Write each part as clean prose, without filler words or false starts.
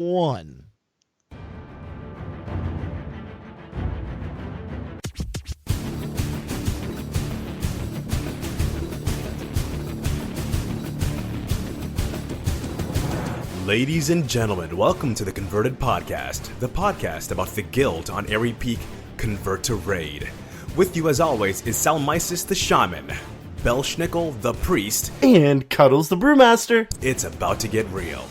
one. Ladies and gentlemen, welcome to the Converted Podcast, the podcast about the guild on Airy Peak Convert to Raid. With you as always is Salmisis the Shaman, Belschnickel the Priest, And Cuddles the Brewmaster. It's about to get real.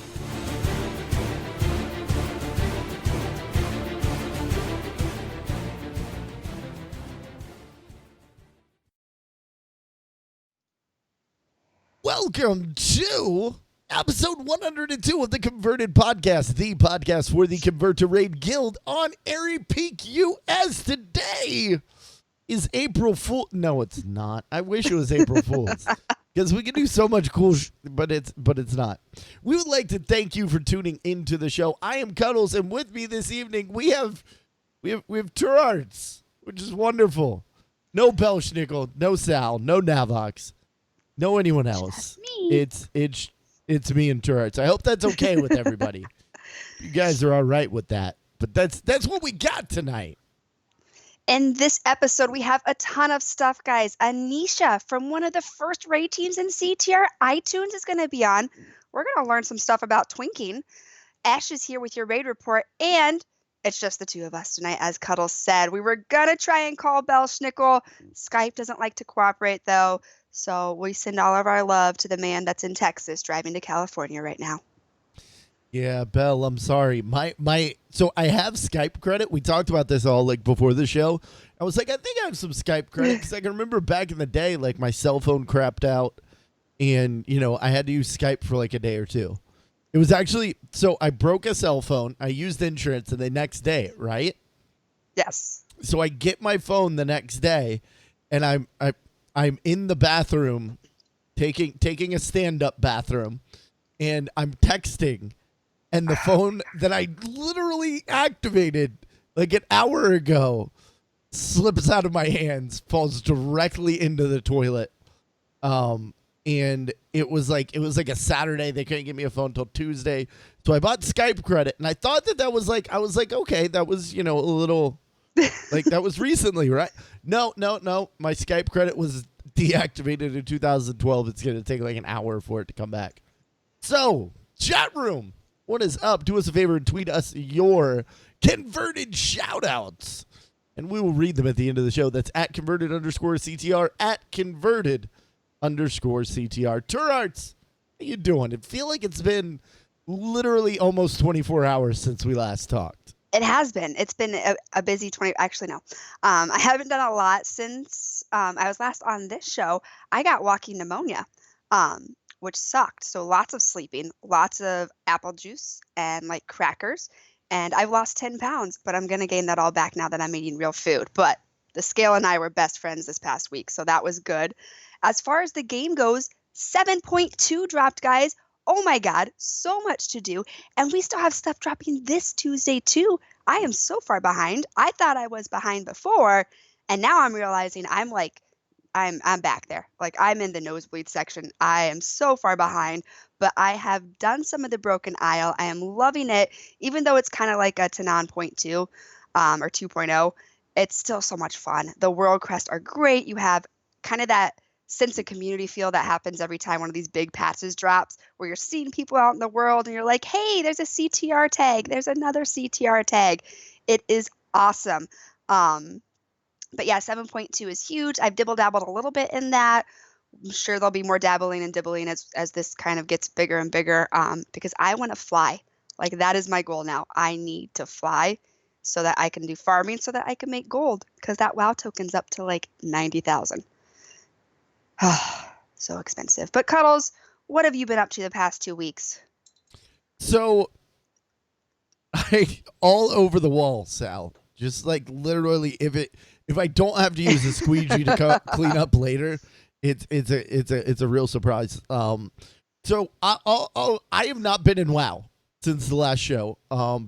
Welcome to episode 102 of the Converted Podcast, the podcast for the Convert to Raid Guild on Airy Peak, US. Today is April Fool. No, it's not. I wish it was April Fool's because we can do so much cool, but it's not. We would like to thank you for tuning into the show. I am Cuddles, and with me this evening we have Turarts, which is wonderful. No Belschnickel, no Sal, no Navox, no anyone else. Just me. It's me and Turarts. I hope that's okay with everybody. You guys are all right with that. But that's what we got tonight. In this episode, we have a ton of stuff, guys. Anisha from one of the first raid teams in CTR, iToons, is going to be on. We're going to learn some stuff about twinking. Ash is here with your raid report, and it's just the two of us tonight, as Cuddles said. We were going to try and call Belschnickel. Skype doesn't like to cooperate, though. So we send all of our love to the man that's in Texas driving to California right now. Yeah, Belle, I'm sorry. So I have Skype credit. We talked about this all before the show. I was like, I think I have some Skype credit because I can remember back in the day, my cell phone crapped out, and I had to use Skype for a day or two. It was actually so I broke a cell phone. I used insurance, and the next day, right? Yes. So I get my phone the next day, and I'm in the bathroom, taking a stand-up bathroom, and I'm texting, and the phone that I literally activated an hour ago slips out of my hands, falls directly into the toilet. And it was like a Saturday. They couldn't give me a phone until Tuesday, so I bought Skype credit, and I thought that was I was like, okay, that was a little. That was recently, right? No. My Skype credit was deactivated in 2012. It's going to take an hour for it to come back. So, chat room, what is up? Do us a favor and tweet us your converted shout-outs, and we will read them at the end of the show. That's at converted_CTR, at converted_CTR. Turarts, how you doing? It feel like it's been literally almost 24 hours since we last talked. It has been. It's been a busy 20. Actually, no. I haven't done a lot since I was last on this show. I got walking pneumonia, which sucked. So lots of sleeping, lots of apple juice and crackers. And I've lost 10 pounds, but I'm going to gain that all back now that I'm eating real food. But the scale and I were best friends this past week, so that was good. As far as the game goes, 7.2 dropped, guys. Oh my God, so much to do. And we still have stuff dropping this Tuesday too. I am so far behind. I thought I was behind before, and now I'm realizing I'm back there. I'm in the nosebleed section. I am so far behind, but I have done some of the Broken Isle. I am loving it, even though it's kind of like a Tanan 0.2 or 2.0. It's still so much fun. The world crests are great. You have kind of that sense of community feel that happens every time one of these big patches drops, where you're seeing people out in the world and you're like, hey, there's a CTR tag. There's another CTR tag. It is awesome. But yeah, 7.2 is huge. I've dibble-dabbled a little bit in that. I'm sure there'll be more dabbling and dibbling as this kind of gets bigger and bigger, because I want to fly. That is my goal now. I need to fly so that I can do farming, so that I can make gold, because that WoW token's up to 90,000. So expensive. But Cuddles, what have you been up to the past 2 weeks? So, all over the wall, Sal. Just literally, if I don't have to use a squeegee to clean up later, it's a real surprise. So I have not been in WoW since the last show,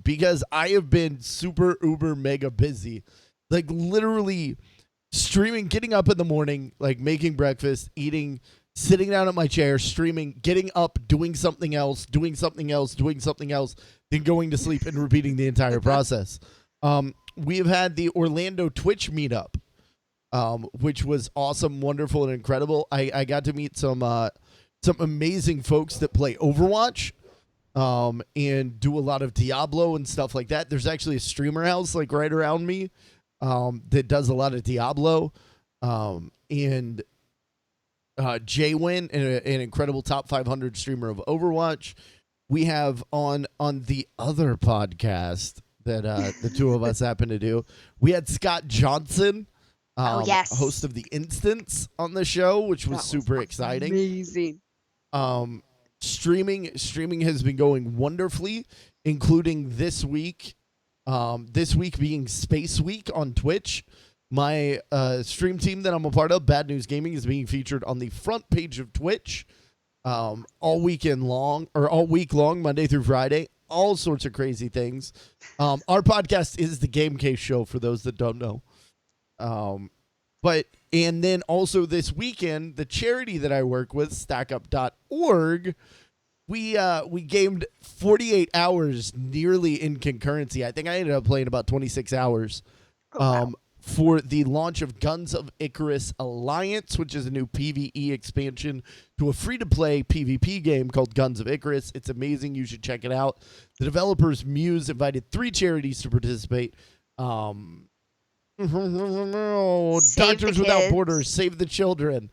because I have been super uber mega busy, literally streaming, getting up in the morning, making breakfast, eating, sitting down at my chair, streaming, getting up, doing something else, than going to sleep and repeating the entire process. We have had the Orlando Twitch meetup, which was awesome, wonderful, and incredible. I got to meet some amazing folks that play Overwatch and do a lot of Diablo and stuff like that. There's actually a streamer house like right around me that does a lot of Diablo. And Jaywin, an incredible top 500 streamer of Overwatch. We have on the other podcast that the two of us happen to do, we had Scott Johnson, host of The Instance, on the show, which was super exciting. Amazing. Streaming has been going wonderfully, including this week. This week being Space Week on Twitch. My stream team that I'm a part of, Bad News Gaming, is being featured on the front page of Twitch all week long, Monday through Friday. All sorts of crazy things. Our podcast is the Game Case Show, for those that don't know. And then also this weekend, the charity that I work with, StackUp.org, we gamed 48 hours nearly in concurrency. I think I ended up playing about 26 hours. For the launch of Guns of Icarus Alliance, which is a new PvE expansion to a free-to-play PvP game called Guns of Icarus. It's amazing. You should check it out. The developers, Muse, invited 3 charities to participate. Doctors Without Borders, Save the Children.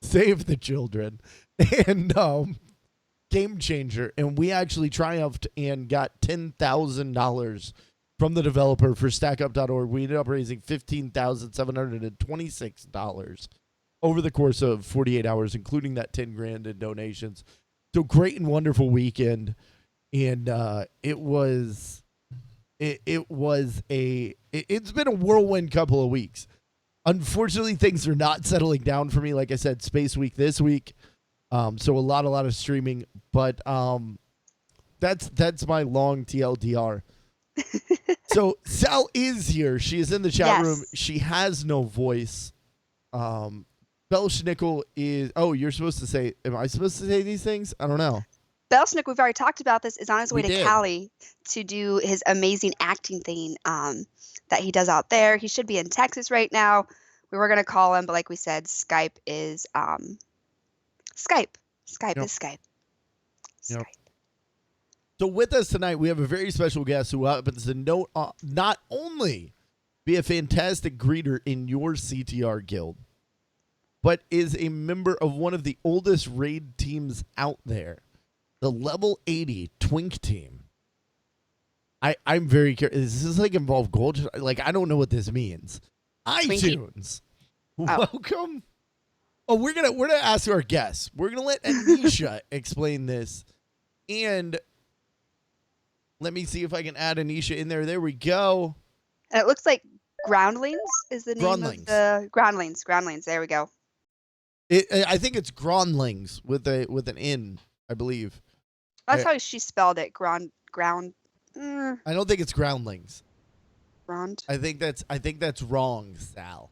Save the Children. And Game Changer. And we actually triumphed and got $10,000 from the developer for StackUp.org. We ended up raising $15,726 over the course of 48 hours, including that $10,000 in donations. So great and wonderful weekend, and it's been a whirlwind couple of weeks. Unfortunately, things are not settling down for me. Like I said, Space Week this week, so a lot of streaming, but that's my long TLDR. So Sal is here. She is in the chat room. She has no voice. Belschnickel is... Oh, you're supposed to say... Am I supposed to say these things? I don't know. Belschnick, we've already talked about this, is on his way to Cali to do his amazing acting thing that he does out there. He should be in Texas right now. We were going to call him, but like we said, Skype is... Skype. Skype is Skype. Yep. So with us tonight, we have a very special guest who happens to not only be a fantastic greeter in your CTR guild, but is a member of one of the oldest raid teams out there, the Level 80 Twink team. I'm very curious. Does this involve gold? I don't know what this means. iToons. Welcome. Oh, we're gonna ask our guests. We're gonna let Anisha explain this, and let me see if I can add Anisha in there. There we go. And it looks like Groundlings is the name of the Groundlings. Groundlings. There we go. I think it's Groundlings with an N, I believe. That's how she spelled it. Ground. I don't think it's Groundlings. Ground. I think that's wrong, Sal.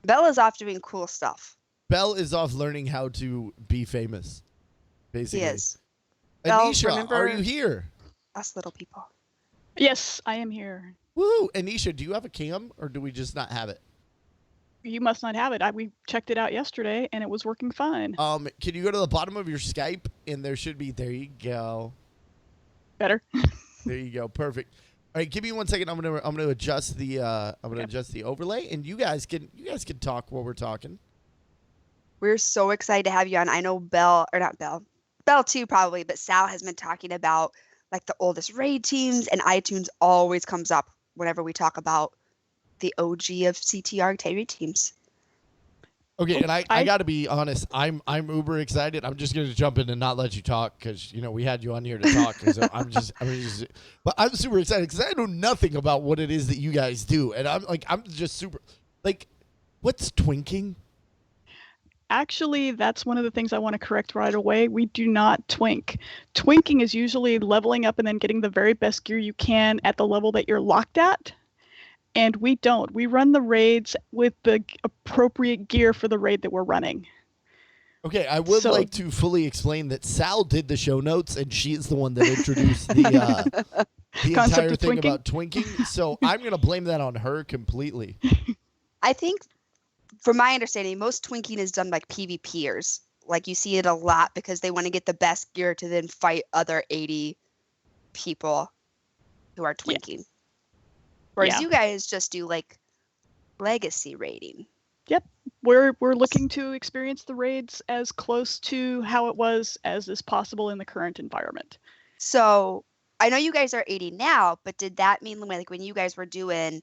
Bella's off doing cool stuff. Belle is off learning how to be famous. Basically. He is. Anisha, are you here? Us little people. Yes, I am here. Woo! Anisha, do you have a cam, or do we just not have it? You must not have it. We checked it out yesterday, and it was working fine. Can you go to the bottom of your Skype, and there should be... There you go. Better. There you go. Perfect. All right, give me 1 second. I'm gonna adjust the adjust the overlay, and you guys can talk while we're talking. We're so excited to have you on. I know Belle too probably, but Sal has been talking about the oldest raid teams, and iTunes always comes up whenever we talk about the OG of CTR raid teams. Okay, and I got to be honest. I'm uber excited. I'm just gonna jump in and not let you talk because we had you on here to talk. So but I'm super excited because I know nothing about what it is that you guys do, and I'm just super what's twinking? Actually, that's one of the things I want to correct right away. We do not twink. Twinking is usually leveling up and then getting the very best gear you can at the level that you're locked at. And we don't. We run the raids with the appropriate gear for the raid that we're running. Okay, I would So- like to fully explain that Sal did the show notes, and she is the one that introduced the Concept entire of thing twinking? about twinking. So I'm going to blame that on her completely. I think, from my understanding, most twinking is done by PvPers. Like, you see it a lot because they want to get the best gear to then fight other 80 people who are twinking. Whereas Yeah. you guys just do, like, legacy raiding. We're looking to experience the raids as close to how it was as is possible in the current environment. So, I know you guys are 80 now, but did that mean, like, when you guys were doing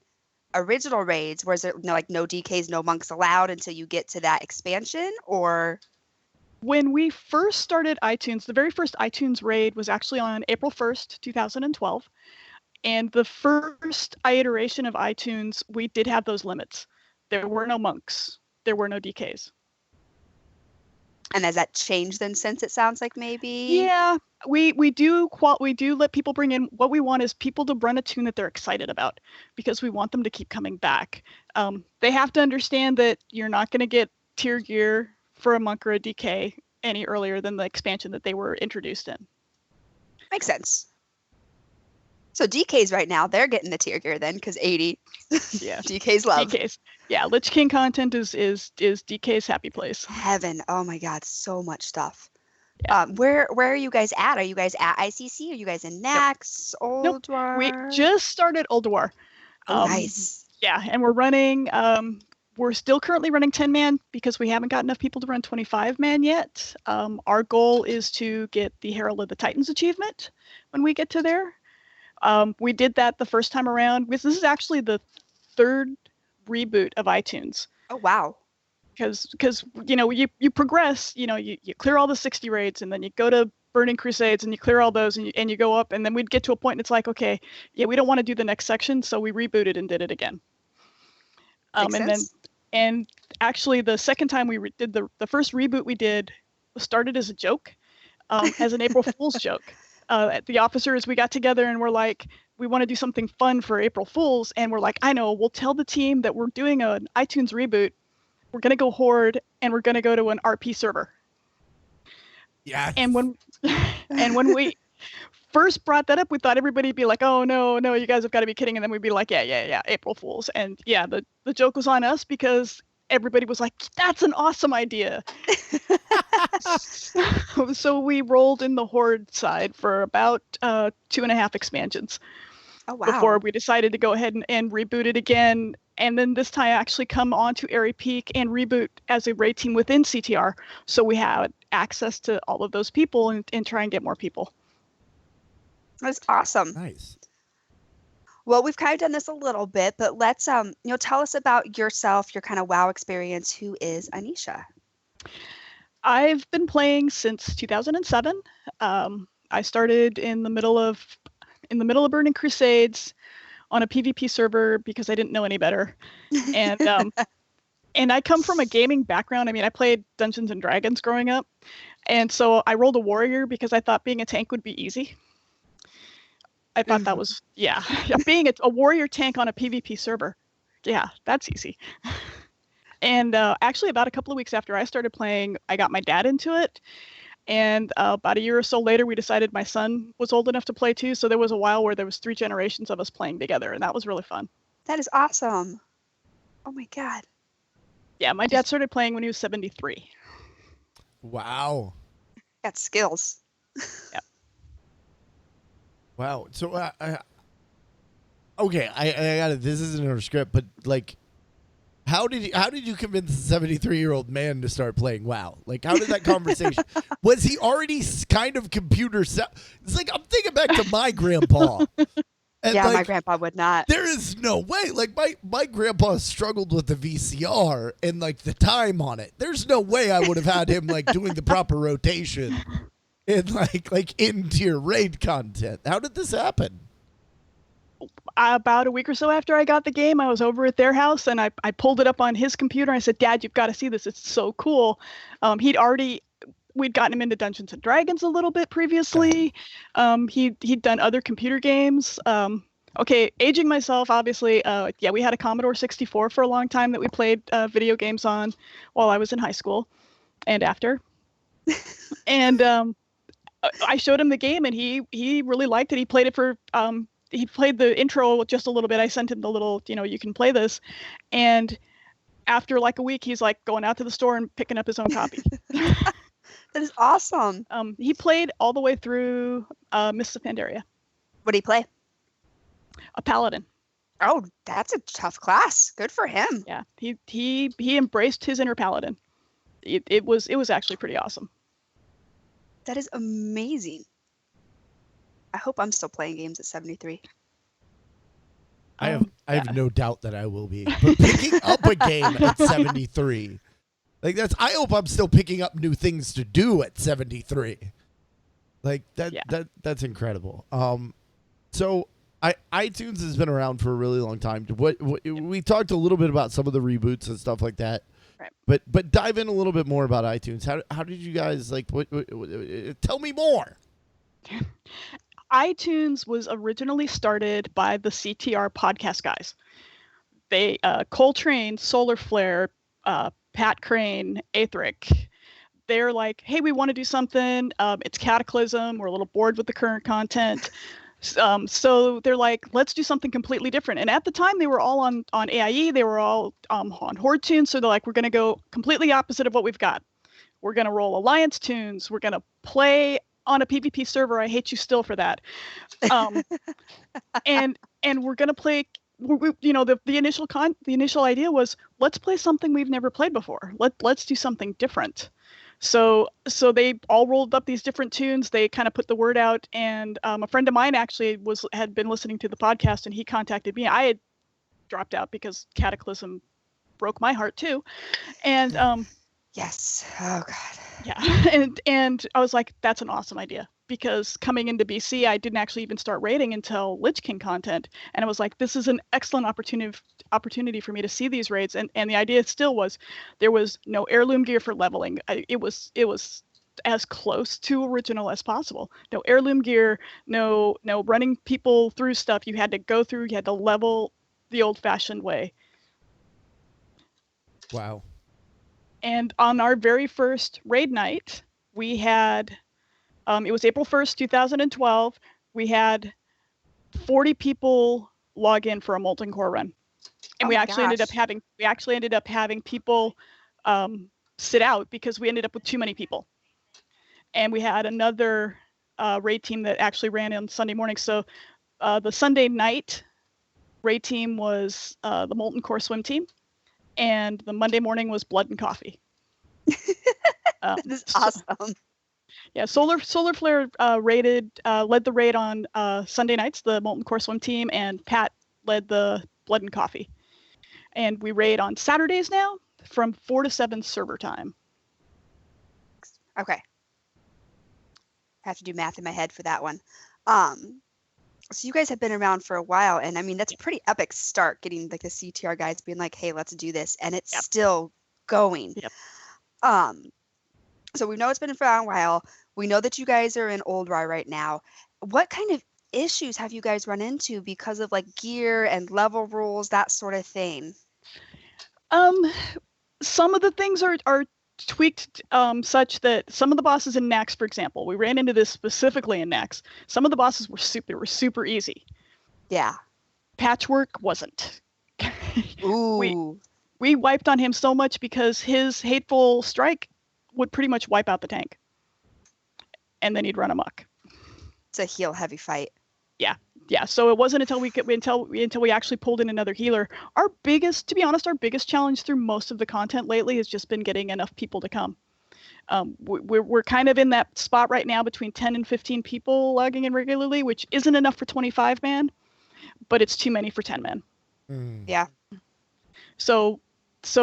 original raids, was there no DKs, no monks allowed until you get to that expansion, or? When we first started iTunes, the very first iTunes raid was actually on April 1st, 2012. And the first iteration of iTunes, we did have those limits. There were no monks. There were no DKs. And has that changed then since, it sounds like maybe? Yeah, we do let people bring in. What we want is people to run a tune that they're excited about, because we want them to keep coming back. They have to understand that you're not going to get tier gear for a monk or a DK any earlier than the expansion that they were introduced in. Makes sense. So DKs right now, they're getting the tier gear then, because 80. Yeah. DKs love. DKs. Yeah, Lich King content is DK's happy place. Heaven. Oh my God, so much stuff. Yeah. Where are you guys at? Are you guys at ICC? Are you guys in Nax? Old War? We just started Old War. Nice. Yeah, and we're running. We're still currently running 10-man because we haven't got enough people to run 25-man yet. Our goal is to get the Herald of the Titans achievement when we get to there. We did that the first time around. This is actually the third reboot of iTunes. Oh wow. Because you progress. You clear all the 60 raids, and then you go to Burning Crusades, and you clear all those, and you go up, and then we'd get to a point, and it's like, okay, yeah, we don't want to do the next section, so we rebooted and did it again. And actually, the second time we did the first reboot we did started as a joke, as an April Fool's joke. The officers, we got together and we're like, we want to do something fun for April Fools, and we're like, I know, we'll tell the team that we're doing an iTunes reboot. We're gonna go Horde, and we're gonna go to an RP server. Yeah. And when we first brought that up, we thought everybody'd be like, oh no, you guys have got to be kidding. And then we'd be like, yeah, April Fools. And yeah, the joke was on us because everybody was like, that's an awesome idea. So we rolled in the Horde side for about 2.5 expansions. Oh wow. Before we decided to go ahead and reboot it again. And then this time actually come on to Airy Peak and reboot as a raid team within CTR. So we had access to all of those people and try and get more people. That's awesome. Nice. Well, we've kind of done this a little bit, but let's tell us about yourself, your kind of WoW experience. Who is Anisha? I've been playing since 2007. I started in the middle of Burning Crusades on a PvP server because I didn't know any better. And and I come from a gaming background. I mean, I played Dungeons and Dragons growing up. And so I rolled a warrior because I thought being a tank would be easy. I thought that was, being a warrior tank on a PvP server. Yeah, that's easy. And actually, about a couple of weeks after I started playing, I got my dad into it. And about a year or so later, we decided my son was old enough to play too. So there was a while where there was 3 generations of us playing together, and that was really fun. That is awesome. Oh my God. Yeah, my dad started playing when he was 73. Wow. Got skills. Yeah. Wow. So, okay, I got it. This isn't in our script, but like, how did you convince a 73-year-old man to start playing WoW? Like, how did that conversation? Was he already kind of computer set? It's like I'm thinking back to my grandpa. And Yeah, like, my grandpa would not. there is no way. Like my grandpa struggled with the VCR and like the time on it. There's no way I would have had him like doing the proper rotation and like in-tier raid content. How did this happen? About a week or so after I got the game, I was over at their house and I pulled it up on his computer. And I said, Dad, you've got to see this. It's so cool. We'd gotten him into Dungeons and Dragons a little bit previously. He'd done other computer games. Okay, aging myself, obviously. We had a Commodore 64 for a long time that we played video games on while I was in high school and after. And I showed him the game, and he really liked it. He played it for he played the intro just a little bit. I sent him the little, you can play this, and after like a week, he's like going out to the store and picking up his own copy. That is awesome. He played all the way through Mists of Pandaria. What did he play? A paladin. Oh, that's a tough class. Good for him. Yeah, he embraced his inner paladin. It was actually pretty awesome. That is amazing. I hope I'm still playing games at 73. I have no doubt that I will be. But picking up a game at 73, like I hope I'm still picking up new things to do at 73. Like that's incredible. So iTunes has been around for a really long time. What we talked a little bit about some of the reboots and stuff like that. Right. But dive in a little bit more about iTunes. How did you guys what tell me more? iTunes was originally started by the CTR podcast guys. They Coltrane, Solar Flare, Pat Crane, Aetheric. They're like, hey, we want to do something. It's Cataclysm. We're a little bored with the current content. So they're like, let's do something completely different. And at the time, they were all on AIE. They were all on Horde tunes. So they're like, we're going to go completely opposite of what we've got. We're going to roll Alliance tunes. We're going to play on a PvP server. I hate you still for that. And we're going to play. The initial idea was, let's play something we've never played before. Let's do something different. So they all rolled up these different tunes. They kind of put the word out, and a friend of mine actually had been listening to the podcast, and he contacted me. I had dropped out because Cataclysm broke my heart too, and yes, oh god, yeah, and I was like, that's an awesome idea, because coming into BC, I didn't actually even start raiding until Lich King content, and I was like, this is an excellent opportunity for me to see these raids, and the idea still was, there was no heirloom gear for leveling. It was as close to original as possible. No heirloom gear, no running people through stuff. You had to go through, you had to level the old-fashioned way. Wow. And on our very first raid night, we had it was April 1st, 2012. We had 40 people log in for a Molten Core run. And we actually ended up having people sit out because we ended up with too many people. And we had another raid team that actually ran on Sunday morning. So the Sunday night raid team was the Molten Core swim team, and the Monday morning was Blood and Coffee. This is awesome. Yeah, Solar Flare led the raid on Sunday nights, the Molten Core swim team, and Pat led the Blood and Coffee. And we raid on Saturdays now from 4 to 7 server time. Okay. I have to do math in my head for that one. So you guys have been around for a while, and I mean, that's a pretty epic start, getting like the CTR guys being like, hey, let's do this, and it's still going. Yep. So we know it's been for a while. We know that you guys are in Old Rye right now. What kind of issues have you guys run into because of like gear and level rules, that sort of thing? Some of the things are tweaked such that some of the bosses in Nax, for example, we ran into this specifically in Nax. Some of the bosses were super easy. Yeah. Patchwork wasn't. Ooh. We wiped on him so much because his hateful strike would pretty much wipe out the tank, and then he'd run amok. It's a heal heavy fight. Yeah. So it wasn't until we actually pulled in another healer. To be honest, our biggest challenge through most of the content lately has just been getting enough people to come. We're kind of in that spot right now between 10 and 15 people logging in regularly, which isn't enough for 25 man, but it's too many for 10 man. Yeah. So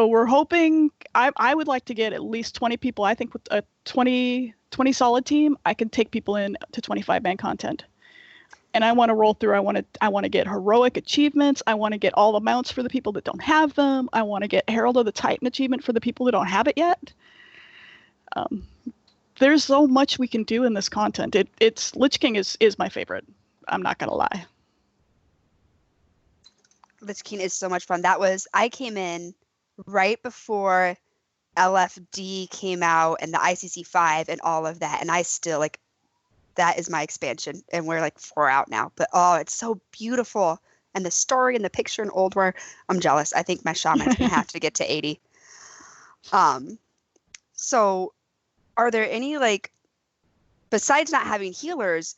we're hoping, I would like to get at least 20 people. I think with a 20 solid team, I can take people in to 25 man content. And I want to roll through. I want to get heroic achievements. I want to get all the mounts for the people that don't have them. I want to get Herald of the Titan achievement for the people that don't have it yet. There's so much we can do in this content. It's Lich King is my favorite. I'm not gonna lie. Lich King is so much fun. I came in right before LFD came out and the ICC 5 and all of that, and I still like that is my expansion, and we're like 4 out now. But oh, it's so beautiful, and the story and the picture in Old War. I'm jealous. I think my shaman's gonna have to get to 80. So are there any, like, besides not having healers,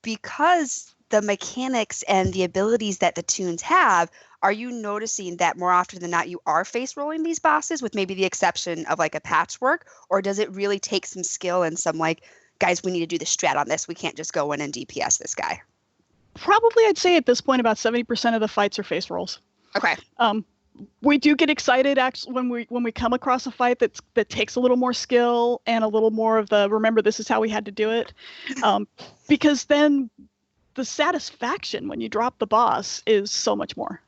because the mechanics and the abilities that the tunes have, are you noticing that more often than not you are face rolling these bosses, with maybe the exception of like a patchwork, or does it really take some skill and some like, guys, we need to do the strat on this, we can't just go in and DPS this guy? Probably, I'd say at this point about 70% of the fights are face rolls. Okay. We do get excited actually when we come across a fight that takes a little more skill and a little more of the remember this is how we had to do it, because then the satisfaction when you drop the boss is so much more.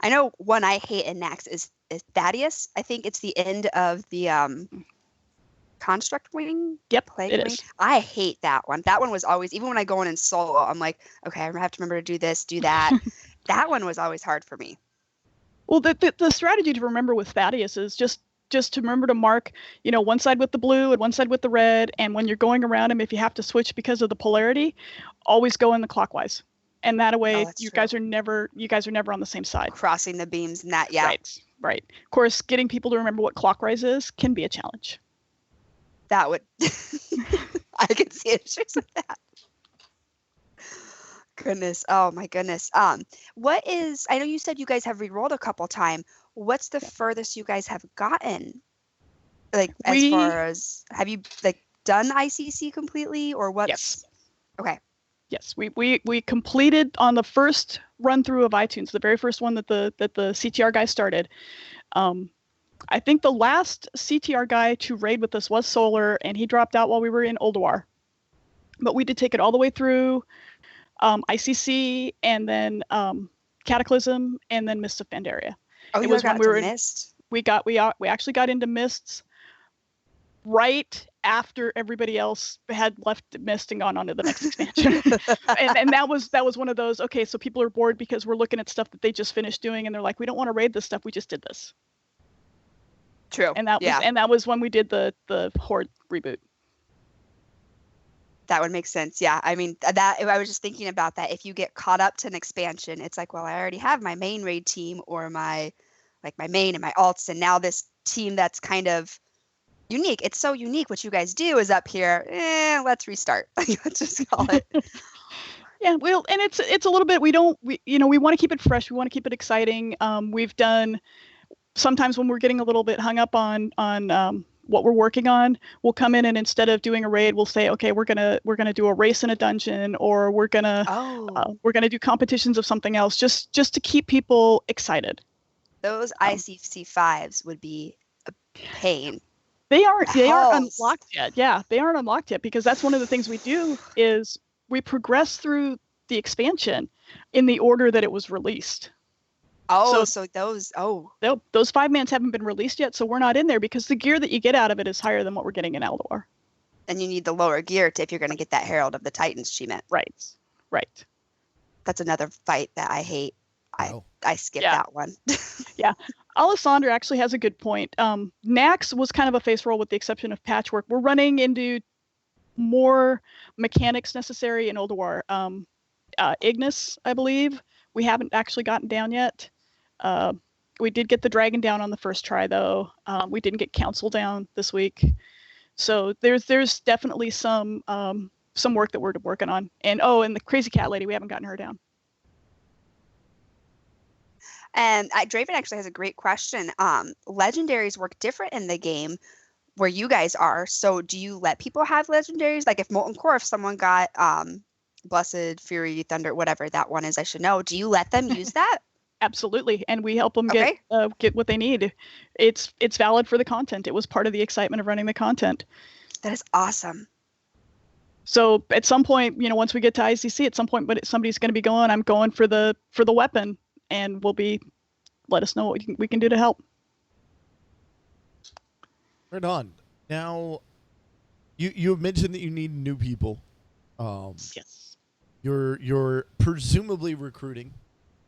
I know one I hate in Nax is Thaddeus. I think it's the end of the construct wing. Yep, plague it wing. is. I hate that one. That one was always, even when I go in solo, I'm like, okay, I have to remember to do this, do that. That one was always hard for me. Well, the strategy to remember with Thaddeus is just to remember to mark, one side with the blue and one side with the red. And when you're going around him, if you have to switch because of the polarity, always go in the clockwise. And that way, you guys are never on the same side. Crossing the beams and that, yeah. Right. Of course, getting people to remember what clockwise is can be a challenge. That would, I can see issues with that. Goodness. Oh my goodness. What is, I know you said you guys have re-rolled a couple times. What's the furthest you guys have gotten? Like, as far as, have you like done ICC completely, or what? Yes. Okay. Yes, we completed on the first run through of iToons, the very first one that the CTR guy started. I think the last CTR guy to raid with us was Solar, and he dropped out while we were in Ulduar. But we did take it all the way through ICC, and then Cataclysm, and then Mist of Pandaria. Oh, it you was got when we were Mist? We actually got into Mists right after everybody else had left Mist and gone on to the next expansion. and that was one of those, okay, so people are bored because we're looking at stuff that they just finished doing, and they're like, we don't want to raid this stuff, we just did this. True. And that was when we did the Horde reboot. That would make sense. Yeah. I mean, that I was just thinking about that. If you get caught up to an expansion, it's like, well, I already have my main raid team, or my main and my alts, and now this team that's kind of unique. It's so unique. What you guys do is up here. Let's restart. Let's just call it. Yeah. Well, and it's a little bit. We want to keep it fresh. We want to keep it exciting. We've done sometimes when we're getting a little bit hung up on what we're working on, we'll come in and instead of doing a raid, we'll say, okay, we're gonna do a race in a dungeon, or we're gonna do competitions of something else, just to keep people excited. Those ICC 5s would be a pain. They aren't unlocked yet. Yeah, they aren't unlocked yet, because that's one of the things we do is we progress through the expansion in the order that it was released. Oh, so those 5-mans haven't been released yet, so we're not in there, because the gear that you get out of it is higher than what we're getting in Eldor. And you need the lower gear if you're going to get that Herald of the Titans achievement. Right. That's another fight that I hate. I skipped that one. Yeah. Alessandra actually has a good point. Nax was kind of a face roll with the exception of Patchwork. We're running into more mechanics necessary in Ulduar. Ignis, I believe, we haven't actually gotten down yet. We did get the dragon down on the first try, though. We didn't get council down this week. So there's definitely some work that we're working on. And the crazy cat lady, we haven't gotten her down. And Draven actually has a great question. Legendaries work different in the game where you guys are. So do you let people have legendaries? Like if Molten Core, if someone got Blessed, Fury, Thunder, whatever that one is, I should know. Do you let them use that? Absolutely, and we help them get what they need. It's valid for the content. It was part of the excitement of running the content. That is awesome. So at some point, once we get to ICC, at some point, but somebody's going to be going, I'm going for the weapon, and let us know what we can do to help. Right on. Now, you have mentioned that you need new people. Yes. You're presumably recruiting.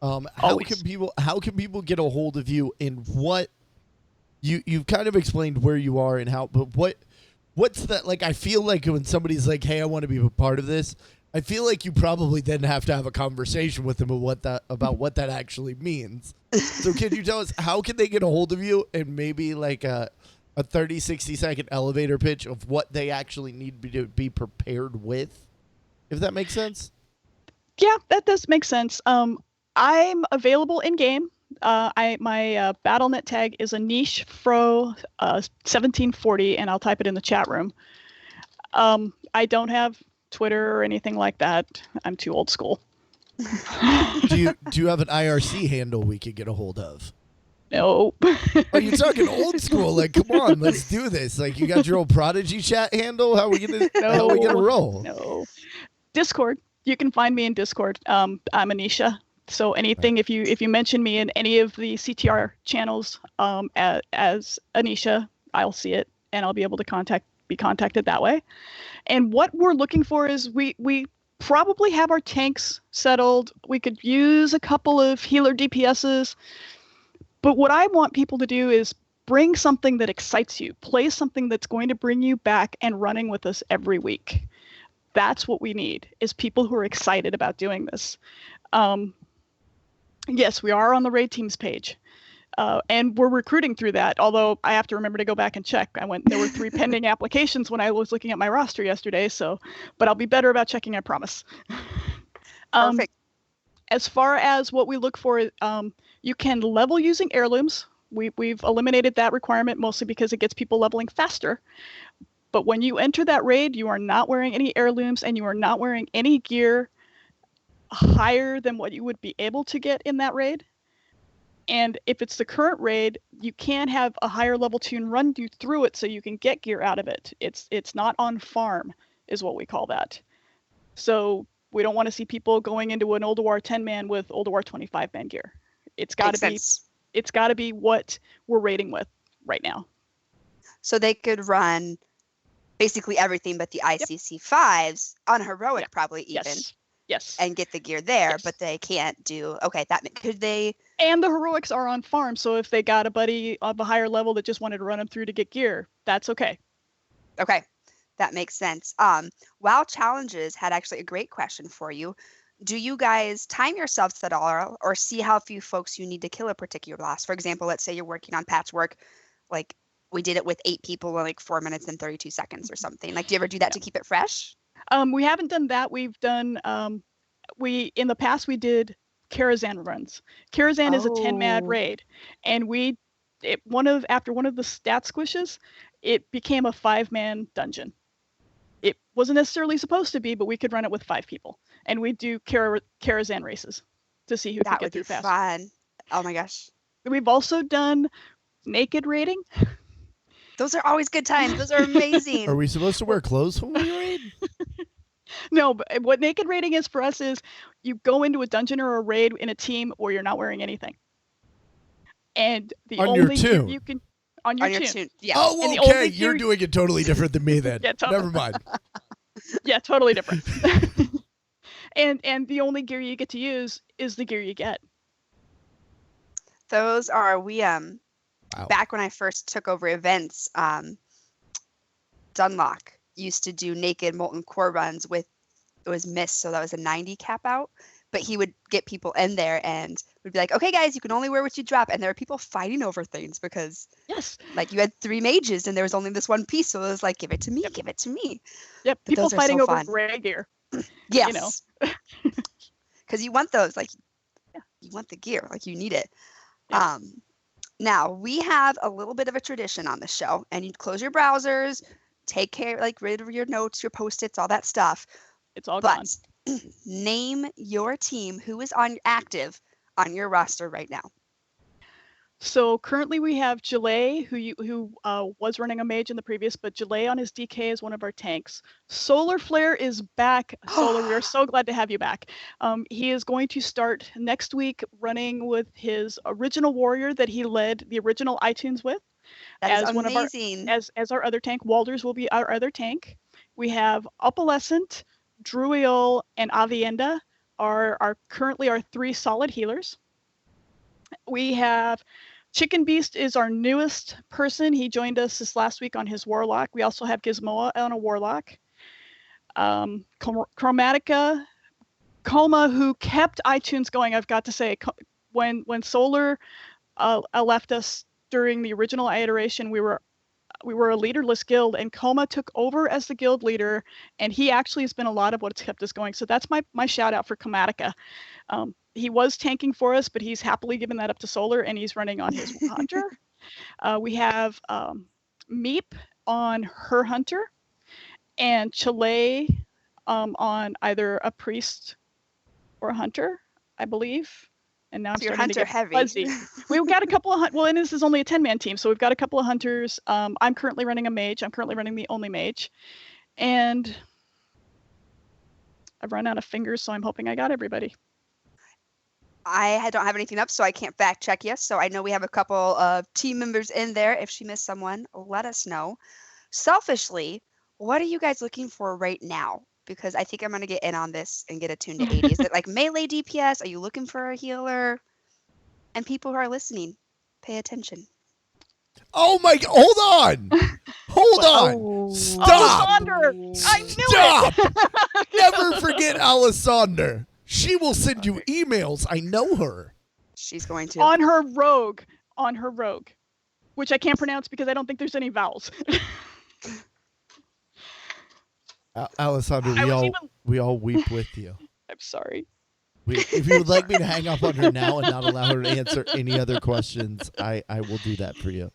How can people get a hold of you, and what you've kind of explained where you are and how, but what's that like? I feel like when somebody's like, "Hey, I want to be a part of this," I feel like you probably then have to have a conversation with them about what that actually means. So can you tell us how can they get a hold of you and maybe like a 30, 60-second elevator pitch of what they actually need to be prepared with, if that makes sense? Yeah, that does make sense. I'm available in game. My BattleNet tag is a niche fro 1740, and I'll type it in the chat room. I don't have Twitter or anything like that. I'm too old school. Do you have an IRC handle we could get a hold of? No. Oh, you're talking old school. Like, come on, let's do this. Like, you got your old Prodigy chat handle? How are we gonna roll? No. Discord. You can find me in Discord. I'm Anisha. So anything, if you mention me in any of the CTR channels as Anisha, I'll see it and I'll be able to be contacted that way. And what we're looking for is we probably have our tanks settled. We could use a couple of healer DPSs. But what I want people to do is bring something that excites you. Play something that's going to bring you back and running with us every week. That's what we need, is people who are excited about doing this. Yes, we are on the raid teams page. And we're recruiting through that, although I have to remember to go back and check. There were 3 pending applications when I was looking at my roster yesterday, but I'll be better about checking, I promise. Perfect. As far as what we look for, you can level using heirlooms. We've eliminated that requirement mostly because it gets people leveling faster. But when you enter that raid, you are not wearing any heirlooms and you are not wearing any gear higher than what you would be able to get in that raid. And if it's the current raid, you can have a higher level tune run you through it so you can get gear out of it. It's not on farm, is what we call that. So we don't want to see people going into an Old War 10-man with Old War 25-man gear. It's got to be what we're raiding with right now. So they could run basically everything but the ICC 5s on heroic, probably even. Yes. And get the gear there, but they can't do. Okay, could they? And the heroics are on farm, so if they got a buddy of a higher level that just wanted to run them through to get gear, that's okay. Okay, that makes sense. WoW Challenges had actually a great question for you. Do you guys time yourselves at all, or see how few folks you need to kill a particular boss? For example, let's say you're working on patchwork, like we did it with 8 people in like 4 minutes and 32 seconds or something. Like, do you ever do that to keep it fresh? We haven't done that. We've done in the past we did Karazhan runs. Karazhan is a 10-man raid, and after one of the stat squishes, it became a 5-man dungeon. It wasn't necessarily supposed to be, but we could run it with 5 people, and we'd do Karazhan races to see who could get through faster. That would be fun. Oh my gosh. We've also done naked raiding. Those are always good times. Those are amazing. Are we supposed to wear clothes when we raid? No, but what naked raiding is for us is you go into a dungeon or a raid in a team where you're not wearing anything. And the only gear you can on your tune. Yeah. Oh, okay. You're doing it totally different than me then. Yeah, totally. Never mind. Yeah, totally different. and the only gear you get to use is the gear you get. Those are back when I first took over events, Dunlock used to do naked molten core runs with, it was mist, so that was a 90 cap out, but he would get people in there and would be like, okay guys, you can only wear what you drop. And there were people fighting over things because like you had 3 mages and there was only this one piece, so it was like, give it to me, give it to me. Yep. But people fighting over rare gear. Yes. Because you want those, like you want the gear, like you need it. Yeah. Now we have a little bit of a tradition on the show, and you close your browsers, take care, like rid of your notes, your post-its, all that stuff. It's all gone. Name your team who is active on your roster right now. So currently we have Jalay, who was running a mage in the previous, but Jalay on his DK is one of our tanks. Solar Flare is back. Solar, we are so glad to have you back. He is going to start next week running with his original warrior that he led the original iToons with. That is amazing. As our other tank. Walders will be our other tank. We have Opalescent, Druiel, and Avienda are currently our 3 solid healers. We have Chicken Beast is our newest person. He joined us this last week on his Warlock. We also have Gizmoa on a Warlock. Chromatica, Coma, who kept iTunes going, I've got to say. When Solar left us during the original iteration, we were a leaderless guild, and Coma took over as the guild leader, and he actually has been a lot of what's kept us going. So that's my shout out for Chromatica. He was tanking for us, but he's happily given that up to Solar, and he's running on his Hunter. We have Meep on her Hunter, and Chile on either a Priest or a Hunter, I believe. And now I'm Your starting to Hunter get heavy. fuzzy. We've got a couple of well, and this is only a 10-man team, so we've got a couple of Hunters. I'm currently running a Mage. I'm currently running the only Mage, and I've run out of fingers, so I'm hoping I got everybody. I don't have anything up, so I can't fact check you. So I know we have a couple of team members in there. If she missed someone, let us know. Selfishly, what are you guys looking for right now? Because I think I'm going to get in on this and get attuned to 80. Is it like melee DPS? Are you looking for a healer? And people who are listening, pay attention. Oh my! Hold on! Hold on! Oh. Stop! Alessander! I knew Stop! it! Never forget Alessander. She will send you emails. I know her. She's going to. On her rogue, which I can't pronounce because I don't think there's any vowels. Alessandra, we all weep with you. I'm sorry. If you would like me to hang up on her now and not allow her to answer any other questions, I will do that for you.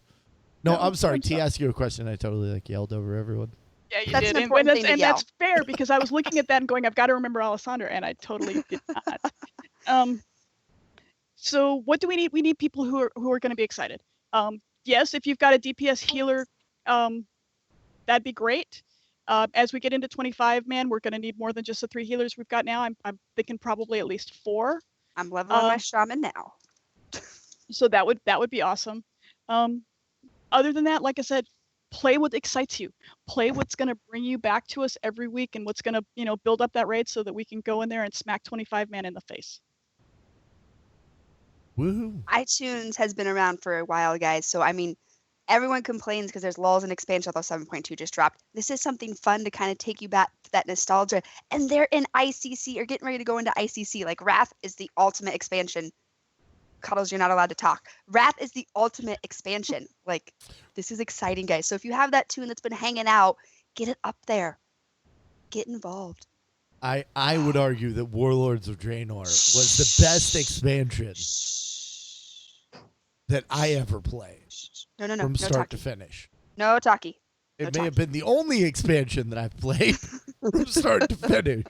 No, I'm sorry. T asked you a question. I totally yelled over everyone. Yeah, you That's did. an important thing to That's fair because I was looking at that and going, I've got to remember Alessandra, and I totally did not. So what do we need? We need people who are going to be excited. Yes, if you've got a DPS healer, that'd be great. As we get into 25-man, we're going to need more than just the 3 healers we've got now. I'm thinking probably at least 4. I'm leveling my shaman now. So that would be awesome. Other than that, like I said, play what excites you. Play what's going to bring you back to us every week, and what's going to build up that raid so that we can go in there and smack 25-man in the face. Woohoo! iTunes has been around for a while, guys. So I mean, everyone complains because there's lulls and expansion, although 7.2 just dropped. This is something fun to kind of take you back to that nostalgia. And they're in ICC or getting ready to go into ICC. Like Wrath is the ultimate expansion. Cuddles, you're not allowed to talk. Wrath is the ultimate expansion. Like, this is exciting, guys. So if you have that tune that's been hanging out, get it up there. Get involved. I would argue that Warlords of Draenor was the best expansion that I ever played. No. From no start talkie. to finish. No talkie. It may have been the only expansion that I've played from start to finish.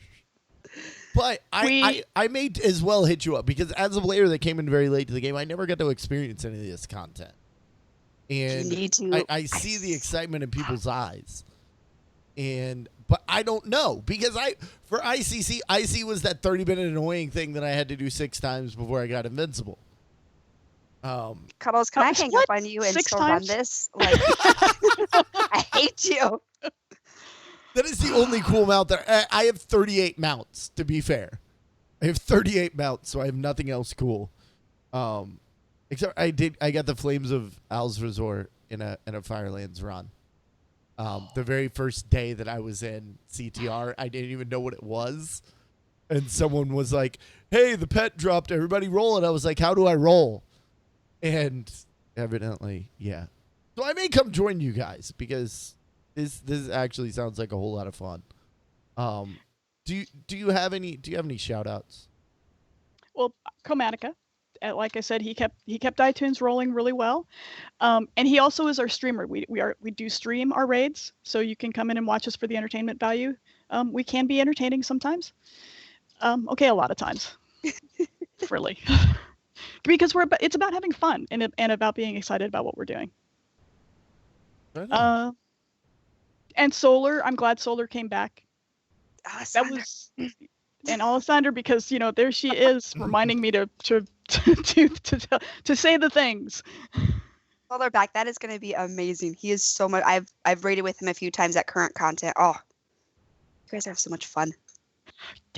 But I may as well hit you up because as a player that came in very late to the game, I never got to experience any of this content. And You need to. I see the excitement in people's eyes. But I don't know because for ICC, IC was that 30-minute annoying thing that I had to do 6 times before I got invincible. Cuddles, can I hang up on you and 6 still times? run this? Like, I hate you. That is the only cool mount that I have 38 mounts, to be fair. I have 38 mounts, so I have nothing else cool. Except I got the Flames of Al's Resort in a Firelands run. The very first day that I was in CTR, I didn't even know what it was. And someone was like, "Hey, the pet dropped, everybody roll it." I was like, "How do I roll?" And evidently, yeah. So I may come join you guys because this actually sounds like a whole lot of fun. Do you have any shout outs? Well, Chromatica, like I said, he kept iTunes rolling really well, and he also is our streamer. We do stream our raids, so you can come in and watch us for the entertainment value. We can be entertaining sometimes. Okay, a lot of times, really, because it's about having fun and about being excited about what we're doing. Right. And Solar, I'm glad Solar came back. Alessandra. That was and Alessandra, because there she is reminding me to say the things. Solar back. That is going to be amazing. He is so much. I've raided with him a few times at current content. Oh, you guys have so much fun.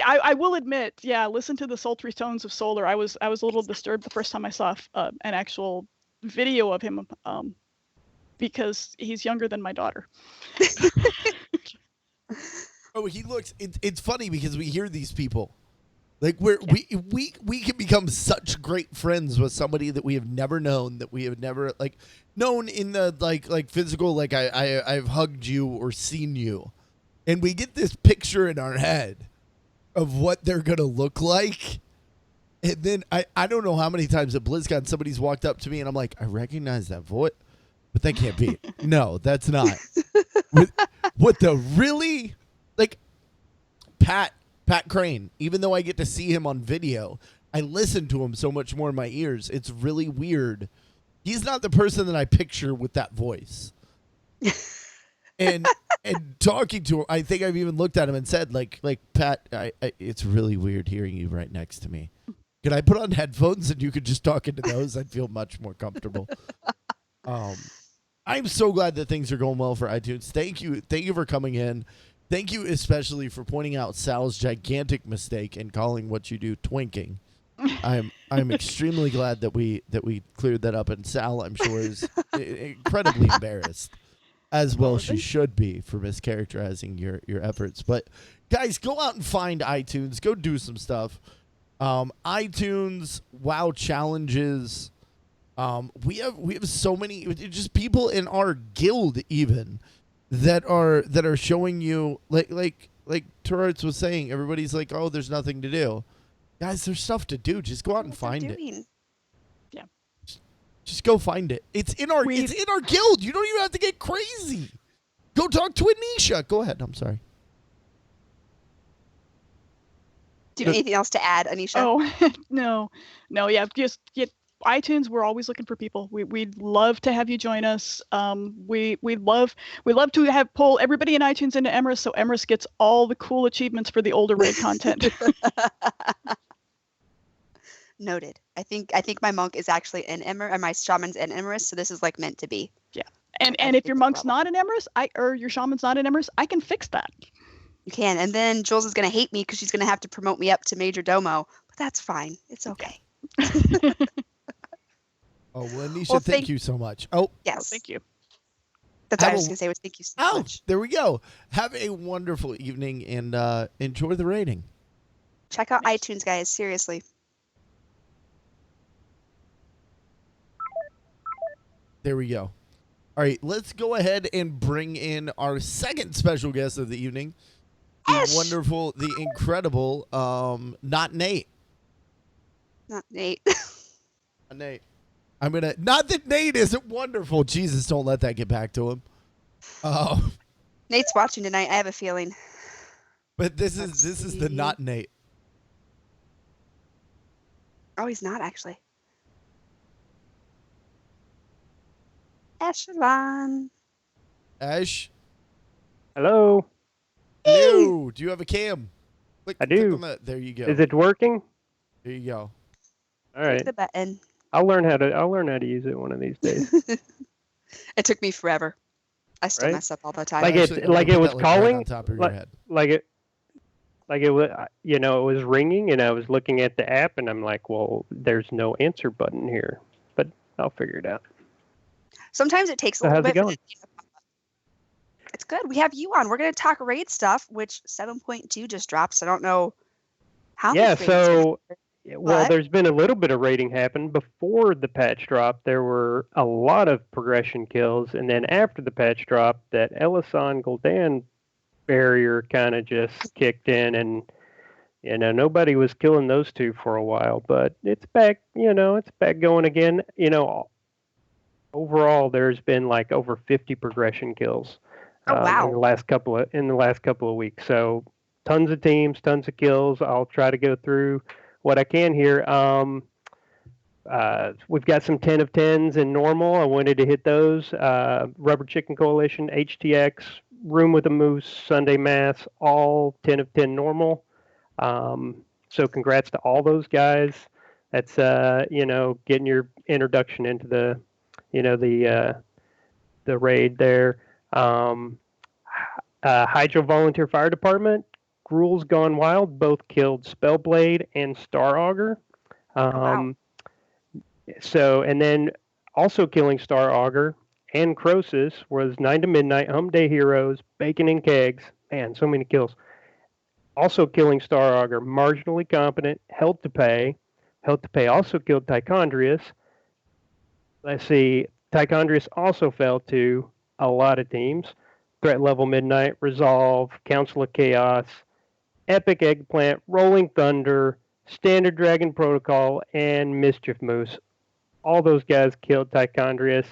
I will admit, yeah, listen to the sultry tones of Solar. I was a little disturbed the first time I saw an actual video of him because he's younger than my daughter. Oh, he looks. It's funny because we hear these people, like we can become such great friends with somebody that we have never known, that we have never like known in the like physical. Like I've hugged you or seen you, and we get this picture in our head of what they're gonna look like. And then I don't know how many times at BlizzCon somebody's walked up to me and I'm like, I recognize that voice, but that can't be. No, that's not. What the really, like, Pat Crane, even though I get to see him on video, I listen to him so much more in my ears. It's really weird. He's not the person that I picture with that voice. And talking to him, I think I've even looked at him and said, like Pat, it's really weird hearing you right next to me. Could I put on headphones and you could just talk into those? I'd feel much more comfortable. I'm so glad that things are going well for iTunes. Thank you for coming in. Thank you especially for pointing out Sal's gigantic mistake in calling what you do twinking. I'm extremely glad that we cleared that up, and Sal, I'm sure, is incredibly embarrassed, as well she should be, for mischaracterizing your efforts. But guys, go out and find iTunes. Go do some stuff. iTunes, WoW challenges. We have so many, just people in our guild even that are showing you like Turrets was saying. Everybody's like, oh, there's nothing to do. Guys, there's stuff to do. Just go out and find it. Yeah. Just go find it. It's in our guild. You don't even have to get crazy. Go talk to Anisha. Go ahead. I'm sorry. Do you have anything else to add, Anisha? Oh, no. Yeah, just get iTunes. We're always looking for people. We'd love to have you join us. We love to have pull everybody in iTunes into Emrys, so Emrys gets all the cool achievements for the older raid content. Noted. I think my monk is actually in Emrys, or my shaman's in Emrys, so this is like meant to be. Yeah. And if your monk's not in Emrys, or your shaman's not in Emrys, I can fix that. You can. And then Jules is going to hate me because she's going to have to promote me up to Major Domo. But that's fine. It's okay. Oh, well, Anisha, thank you so much. Oh, yes. Thank you. That's what I was going to say. Thank you so much. There we go. Have a wonderful evening and enjoy the rating. Check out iTunes, guys. Seriously. There we go. All right, let's go ahead and bring in our second special guest of the evening. The wonderful, the incredible, not Nate. Not Nate. Not Nate. Not that Nate isn't wonderful. Jesus, don't let that get back to him. Nate's watching tonight. I have a feeling. But this is the not Nate. Oh, he's not actually. Echelon. Ash. Hello. Hello. Do you have a cam? I do. There you go. Is it working? There you go. All right. Click the button. I'll learn how to use it one of these days. It took me forever. I still Right? mess up all the time. Like Actually, it was right calling. on top of your head. Like it was, it was ringing, and I was looking at the app, and I'm like, well, there's no answer button here, but I'll figure it out. Sometimes it takes a So little how's it bit. going? It's good. We have you on. We're going to talk raid stuff, which 7.2 just dropped. So I don't know how. Yeah. much raid So, it's well, What? there's been a little bit of rating happen before the patch drop. There were a lot of progression kills, and then after the patch drop, that Elisan Gul'dan barrier kind of just kicked in, and nobody was killing those two for a while. But it's back. It's back going again. Overall, there's been like over 50 progression kills Oh, wow. in the last couple of weeks. So tons of teams, tons of kills. I'll try to go through what I can here. We've got some 10 of 10s in normal. I wanted to hit those. Rubber Chicken Coalition, HTX, Room with a Moose, Sunday Mass, all 10 of 10 normal. So congrats to all those guys. That's getting your introduction into the raid there. Hydro Volunteer Fire Department, Gruel's Gone Wild, both killed Spellblade and Star Augur. Wow. So, and then Also killing Star Augur and Croesus was 9 to Midnight, Hum Day Heroes, Bacon and Kegs. Man, so many kills. Also killing Star Augur, Marginally Competent, Held to Pay. Held to Pay also killed Tichondrius. Let's see, Tichondrius also fell to a lot of teams. Threat Level Midnight, Resolve, Council of Chaos, Epic Eggplant, Rolling Thunder, Standard Dragon Protocol, and Mischief Moose. All those guys killed Tichondrius.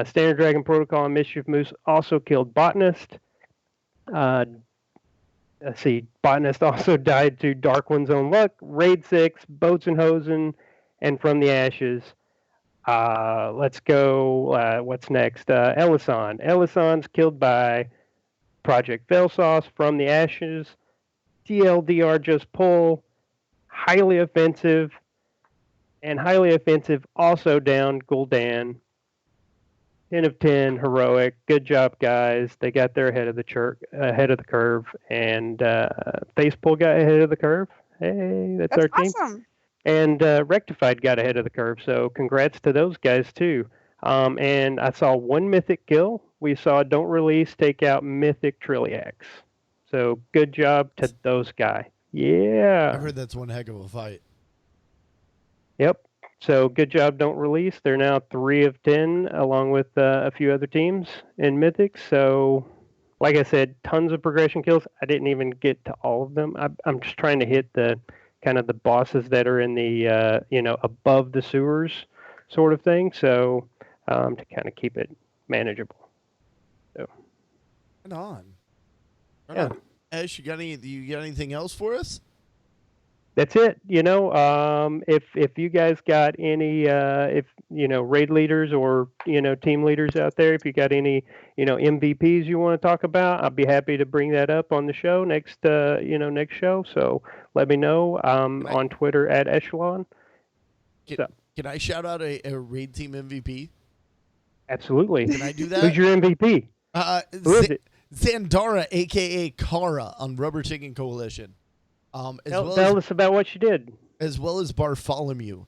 Standard Dragon Protocol and Mischief Moose also killed Botanist. Let's see, Botanist also died to Dark One's Own Luck, Raid 6, Boats and Hosen, and From the Ashes. Let's go. What's next? Ellison. Ellison's killed by Project Fellsauce, From the Ashes, TLDR Just Pull, Highly Offensive, and Highly Offensive also down Gul'dan. 10 of 10, heroic. Good job, guys. They got there ahead of the curve, and Facepull got ahead of the curve. Hey, that's our team. Awesome. And Rectified got ahead of the curve, so congrats to those guys too. And I saw one mythic kill. We saw Don't Release take out Mythic Trilliax. So good job to those guys. Yeah. I heard that's one heck of a fight. Yep. So good job, Don't Release. They're now 3 of 10, along with a few other teams in Mythic. So, like I said, tons of progression kills. I didn't even get to all of them. I'm just trying to hit the kind of the bosses that are in the above the sewers sort of thing. So to kind of keep it manageable. So. Right on. Right Yeah. on. Ash, you got anything else for us? That's it. If you guys got any, raid leaders or, team leaders out there, if you got any, MVPs you want to talk about, I'll be happy to bring that up on the show next show. So let me know on Twitter at Echelon. Can I shout out a raid team MVP? Absolutely. Can I do that? Who's your MVP? Who is it? Zandara, a.k.a. Kara on Rubber Chicken Coalition. Tell us about what you did. As well as Bartholomew.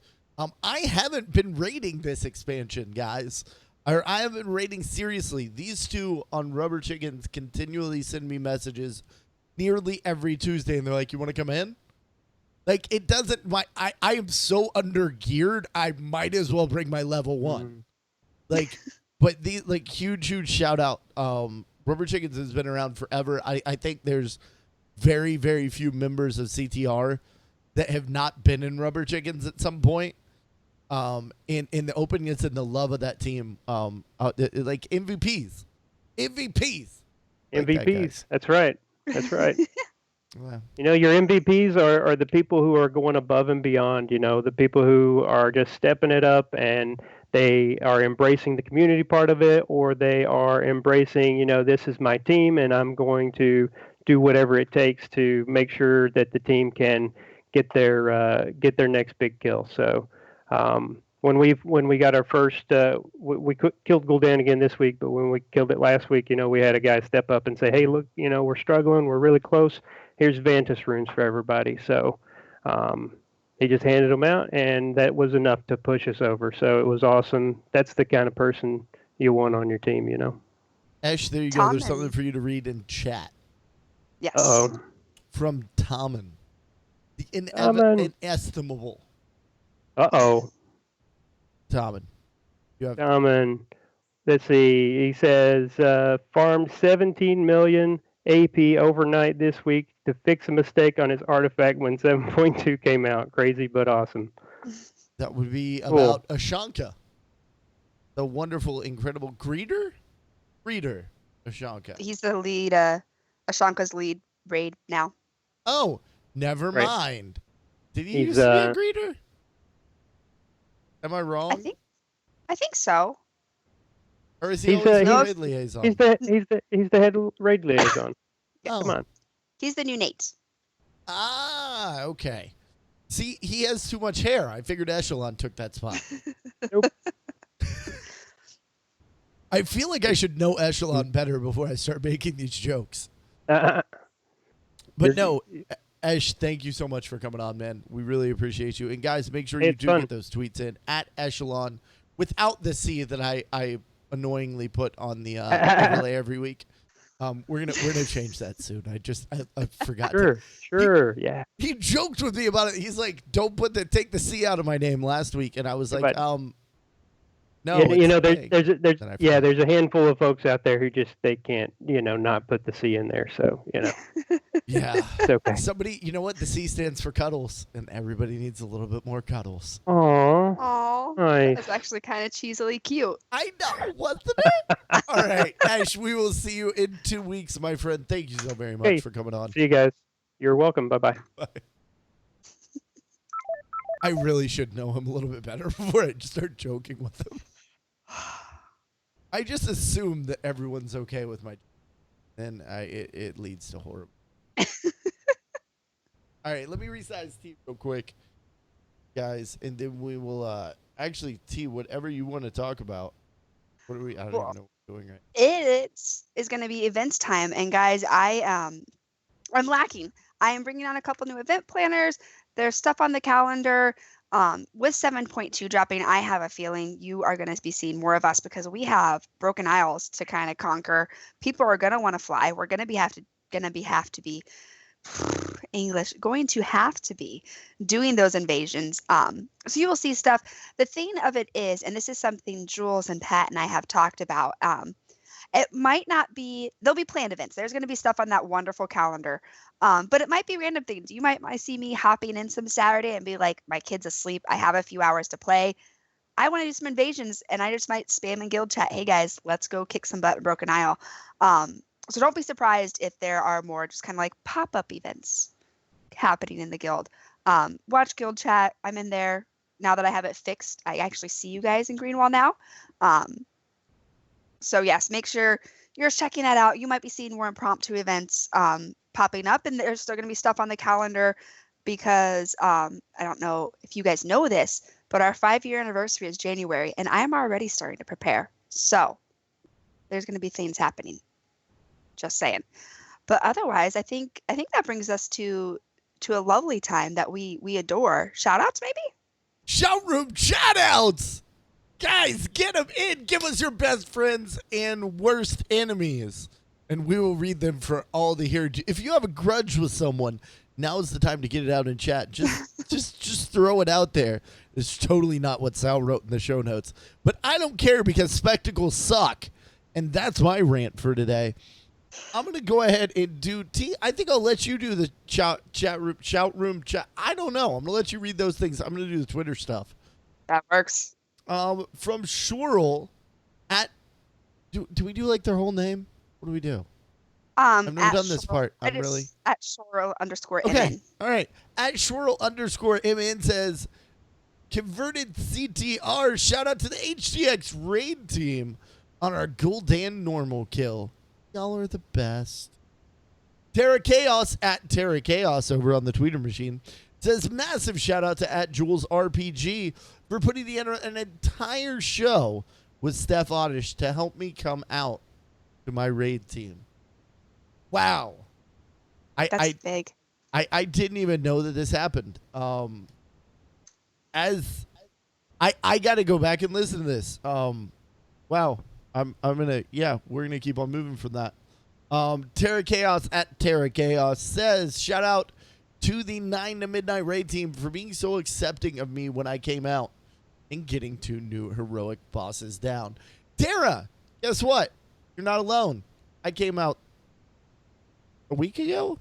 I haven't been raiding this expansion, guys. I haven't been raiding seriously. These two on Rubber Chickens continually send me messages nearly every Tuesday, and they're like, "You want to come in?" Like, it doesn't. I am so under geared. I might as well bring my level 1. Like, but huge shout out. Rubber Chickens has been around forever. I think there's very, very few members of CTR that have not been in Rubber Chickens at some point. In the openness and the love of that team, like MVPs. MVPs. That's right. Yeah. Your MVPs are the people who are going above and beyond, the people who are just stepping it up, and they are embracing the community part of it, or they are embracing, this is my team and I'm going to do whatever it takes to make sure that the team can get their next big kill. So when we got our first, we killed Gul'dan again this week, but when we killed it last week, we had a guy step up and say, "Hey, look, we're struggling, we're really close. Here's Vantus runes for everybody." So he just handed them out, and that was enough to push us over. So it was awesome. That's the kind of person you want on your team, Ash, there you go. There's something for you to read in chat. Yes. Uh-oh. From Tommen. The inestimable Uh-oh. Tommen. Tommen. Let's see. He says, farmed 17 million AP overnight this week to fix a mistake on his artifact when 7.2 came out. Crazy but awesome. That would be about Ashanka. The wonderful, incredible greeter Ashanka. He's the lead, Ashanka's lead raid now. Oh, never Right. mind. Did he used to be a greeter? Am I wrong? I think so. Or is he He's always the he's- raid liaison? He's the head raid liaison. Oh. Come on. He's the new Nate. Ah, okay. See, he has too much hair. I figured Echelon took that spot. Nope. I feel like I should know Echelon better before I start making these jokes. But no, Ash, thank you so much for coming on, man. We really appreciate you. And guys, make sure you It's do fun. get those tweets in at Echelon without the C that I annoyingly put on the overlay every week. We're gonna change that soon. I forgot. Sure, yeah. He joked with me about it. He's like, "Don't take the C out of my name" last week, and I was like, But no, you it's know, the thing that I forgot. there's a handful of folks out there who just they can't, not put the C in there. So, Yeah. it's okay. Somebody, you know what? The C stands for cuddles, and everybody needs a little bit more cuddles. Aw, Oh, nice. that's actually kind of cheesily cute. I know, wasn't it? All right, Ash, we will see you in 2 weeks, my friend. Thank you so very much Hey, for coming on. See you guys. You're welcome. Bye-bye. Bye. I really should know him a little bit better before I just start joking with him. I just assume that everyone's okay with my, and it leads to horrible. All right, let me resize T real quick, guys, and then we will actually T whatever you want to talk about. What are we? I don't even know what we're doing right. It is going to be events time, and guys, I'm lacking. I am bringing on a couple new event planners. There's stuff on the calendar. With 7.2 dropping, I have a feeling you are going to be seeing more of us because we have broken isles to kind of conquer. People are going to want to fly. We're going to have to be doing those invasions. So you will see stuff. The thing of it is, and this is something Jules and Pat and I have talked about. It might not be, there'll be planned events. There's going to be stuff on that wonderful calendar. But it might be random things. You might see me hopping in some Saturday and be like, my kid's asleep. I have a few hours to play. I want to do some invasions, and I just might spam in guild chat. Hey guys, let's go kick some butt in Broken Isle. So don't be surprised if there are more just kind of like pop-up events happening in the guild. Watch guild chat. I'm in there now that I have it fixed. I actually see you guys in Greenwall now. So yes, make sure you're checking that out. You might be seeing more impromptu events popping up, and there's still going to be stuff on the calendar because I don't know if you guys know this, but our 5-year anniversary is January, and I'm already starting to prepare. So there's going to be things happening. Just saying. But otherwise, I think that brings us to a lovely time that we adore. Shout outs, maybe? Shout room shout outs! Guys, get them in. Give us your best friends and worst enemies, and we will read them for all to hear. If you have a grudge with someone, now's the time to get it out in chat. Just throw it out there. It's totally not what Sal wrote in the show notes, but I don't care because spectacles suck, and that's my rant for today. I'm gonna go ahead and do T. I think I'll let you do the shout room. I don't know. I'm gonna let you read those things. I'm gonna do the Twitter stuff. That works. From Shorel at do we do like their whole name? What do we do? I've never done this part. I'm really at Shorel_MN. Okay. All right. At Shorel_MN says converted CTR. Shout out to the HTX raid team on our Gul'dan normal kill. Y'all are the best. Terra Chaos at Terra Chaos over on the Twitter machine says massive shout out to at Jules RPG for putting together an entire show with Steph Oddish to help me come out to my raid team. Wow. That's big. I didn't even know that this happened. As I got to go back and listen to this. Wow. We're gonna keep on moving from that. Terra Chaos at Terra Chaos says, shout out to the 9 to Midnight raid team for being so accepting of me when I came out and getting 2 new heroic bosses down. Terra, guess what? You're not alone. I came out a week ago.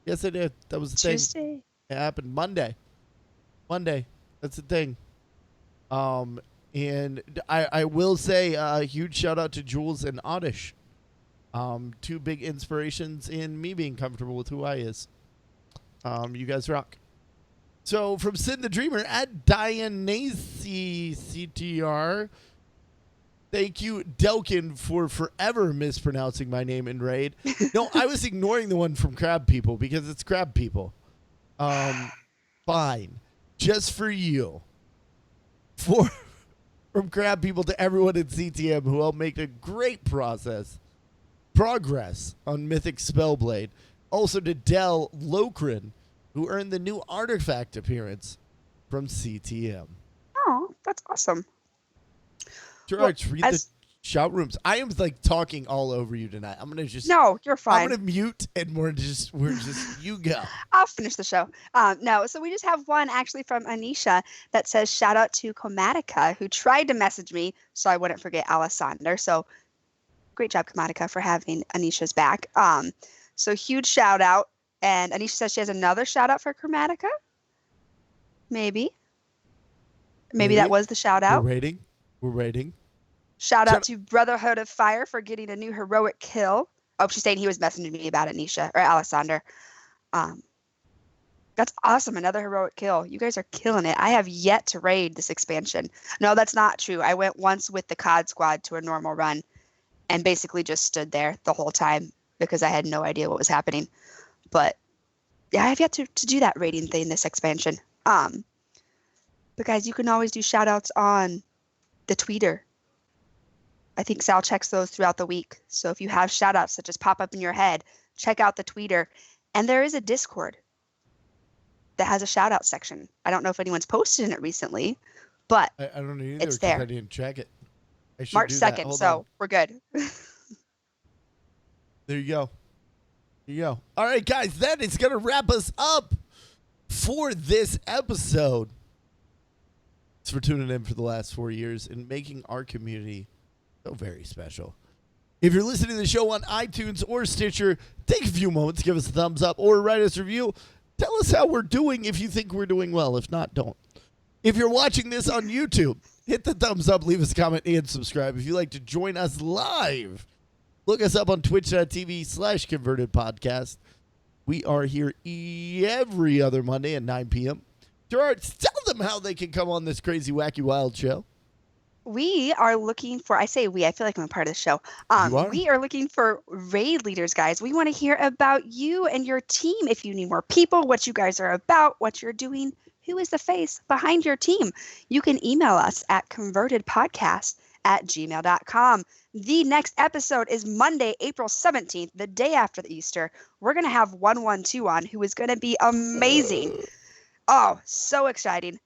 Yes, I did. That was the Tuesday. thing. It happened Monday. That's the thing. And I will say a huge shout out to Jules and Oddish. 2 big inspirations in me being comfortable with who I is. You guys rock. So from Sid the Dreamer at Dianasi CTR. Thank you, Delkin, for forever mispronouncing my name in raid. No, I was ignoring the one from Crab People because it's Crab People. Fine. Just for you. From Crab People to everyone at CTM who helped make a great progress on Mythic Spellblade. Also to Del Lokrin, who earned the new artifact appearance from CTM. Oh, that's awesome. Gerard, read the as shout rooms. I am like talking all over you tonight. I'm gonna just no, you're I'm fine. gonna mute and we're just you go. I'll finish the show. No, so we just have one actually from Anisha that says shout out to Comatica, who tried to message me so I wouldn't forget Alessander. So great job, Comatica, for having Anisha's back. So huge shout out. And Anisha says she has another shout out for Chromatica. Maybe that was the shout out. We're waiting. Shout out to Brotherhood of Fire for getting a new heroic kill. Oh, she's saying he was messaging me about it, Nisha or Alessander. That's awesome. Another heroic kill. You guys are killing it. I have yet to raid this expansion. No, that's not true. I went once with the COD squad to a normal run and basically just stood there the whole time because I had no idea what was happening. But yeah, I have yet to do that raiding thing this expansion. But guys, you can always do shout outs on the Tweeter. I think Sal checks those throughout the week. So if you have shout outs that just pop up in your head, check out the Tweeter. And there is a Discord that has a shout out section. I don't know if anyone's posted in it recently, but I don't know either. It's there. I didn't check it. I should March do that. 2nd. Hold So on. we're good. There you go. There you go. All right, guys, that is going to wrap us up for this episode. Thanks for tuning in for the last 4 years and making our community so very special. If you're listening to the show on iTunes or Stitcher, take a few moments, give us a thumbs up, or write us a review. Tell us how we're doing if you think we're doing well. If not, don't. If you're watching this on YouTube, hit the thumbs up, leave us a comment, and subscribe. If you'd like to join us live, look us up on twitch.tv/convertedpodcast. We are here every other Monday at 9 p.m. Gerard, tell them how they can come on this crazy, wacky, wild show. We are looking for, I say we, I feel like I'm a part of the show. You are? We are looking for raid leaders, guys. We want to hear about you and your team. If you need more people, what you guys are about, what you're doing, who is the face behind your team. You can email us at convertedpodcast@gmail.com. The next episode is Monday, April 17th, the day after the Easter. We're going to have 112 on, who is going to be amazing. Oh, so exciting.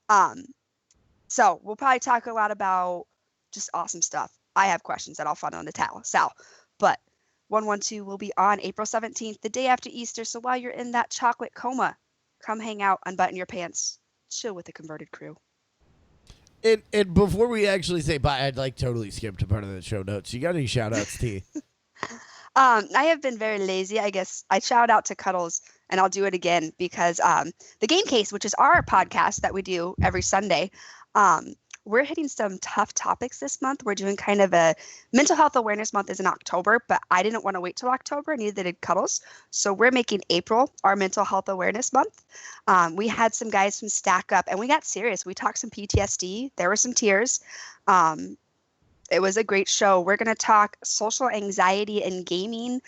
So we'll probably talk a lot about just awesome stuff. I have questions that I'll funnel into Sal. But 112 will be on April 17th, the day after Easter. So while you're in that chocolate coma, come hang out, unbutton your pants, chill with the converted crew. And before we actually say bye, I'd like totally skipped a part of the show notes. You got any shout outs, T? I have been very lazy. I guess I shout out to Cuddles, and I'll do it again because the Game Case, which is our podcast that we do every Sunday, we're hitting some tough topics this month. We're doing kind of a mental health awareness month is in October, but I didn't want to wait till October, neither did Cuddles. So we're making April our mental health awareness month. We had some guys from Stack Up and we got serious. We talked some PTSD. There were some tears. It was a great show. We're going to talk social anxiety in gaming.